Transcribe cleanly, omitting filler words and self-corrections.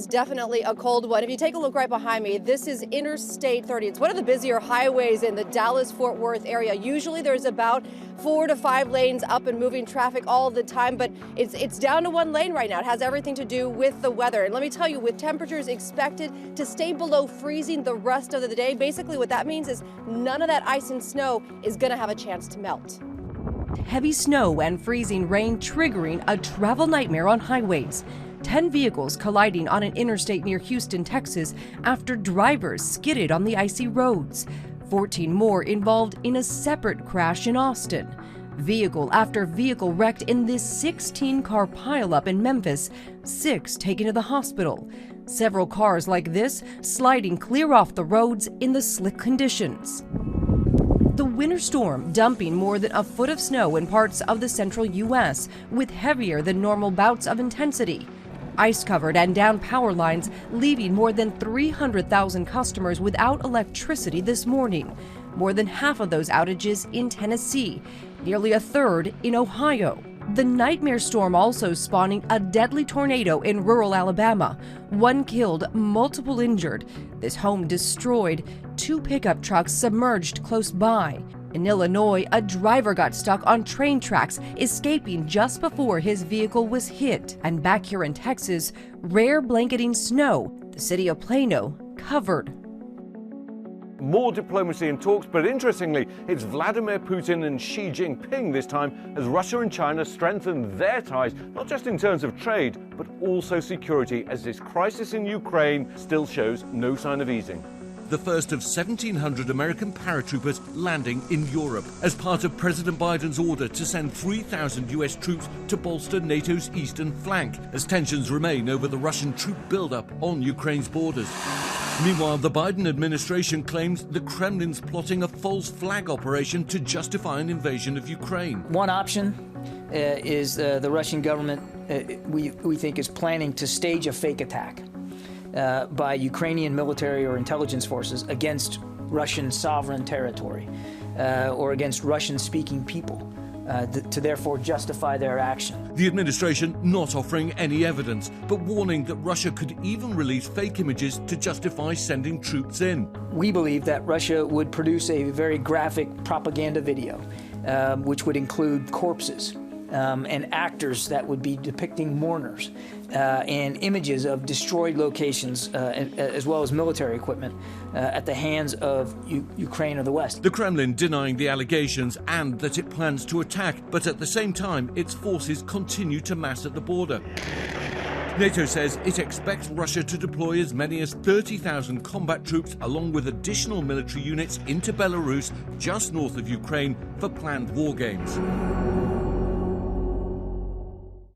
is definitely a cold one. If you take a look right behind me, this is Interstate 30. It's one of the busier highways in the Dallas-Fort Worth area. Usually there's about 4 to 5 lanes up and moving traffic all the time, but it's down to 1 lane right now. It has everything to do with the weather. And let me tell you, with temperatures expected to stay below freezing the rest of the day, basically what that means is none of that ice and snow is going to have a chance to melt. Heavy snow and freezing rain triggering a travel nightmare on highways. 10 vehicles colliding on an interstate near Houston, Texas, after drivers skidded on the icy roads. 14 more involved in a separate crash in Austin. Vehicle after vehicle wrecked in this 16-car pileup in Memphis, 6 taken to the hospital. Several cars like this sliding clear off the roads in the slick conditions. The winter storm dumping more than a foot of snow in parts of the central U.S. with heavier than normal bouts of intensity. Ice-covered and down power lines, leaving more than 300,000 customers without electricity this morning. More than half of those outages in Tennessee, nearly a third in Ohio. The nightmare storm also spawning a deadly tornado in rural Alabama. 1 killed, multiple injured. This home destroyed. 2 pickup trucks submerged close by. In Illinois, a driver got stuck on train tracks, escaping just before his vehicle was hit. And back here in Texas, rare blanketing snow, the city of Plano covered. More diplomacy and talks, but interestingly, it's Vladimir Putin and Xi Jinping this time as Russia and China strengthen their ties, not just in terms of trade, but also security, as this crisis in Ukraine still shows no sign of easing. The first of 1,700 American paratroopers landing in Europe as part of President Biden's order to send 3,000 US troops to bolster NATO's eastern flank as tensions remain over the Russian troop buildup on Ukraine's borders. Meanwhile, the Biden administration claims the Kremlin's plotting a false flag operation to justify an invasion of Ukraine. One option is the Russian government, we think, is planning to stage a fake attack by Ukrainian military or intelligence forces against Russian sovereign territory or against Russian-speaking people to therefore justify their action. The administration not offering any evidence, but warning that Russia could even release fake images to justify sending troops in. We believe that Russia would produce a very graphic propaganda video, which would include corpses and actors that would be depicting mourners and images of destroyed locations as well as military equipment at the hands of Ukraine or the West. The Kremlin denying the allegations and that it plans to attack, but at the same time its forces continue to mass at the border. NATO says it expects Russia to deploy as many as 30,000 combat troops along with additional military units into Belarus just north of Ukraine for planned war games.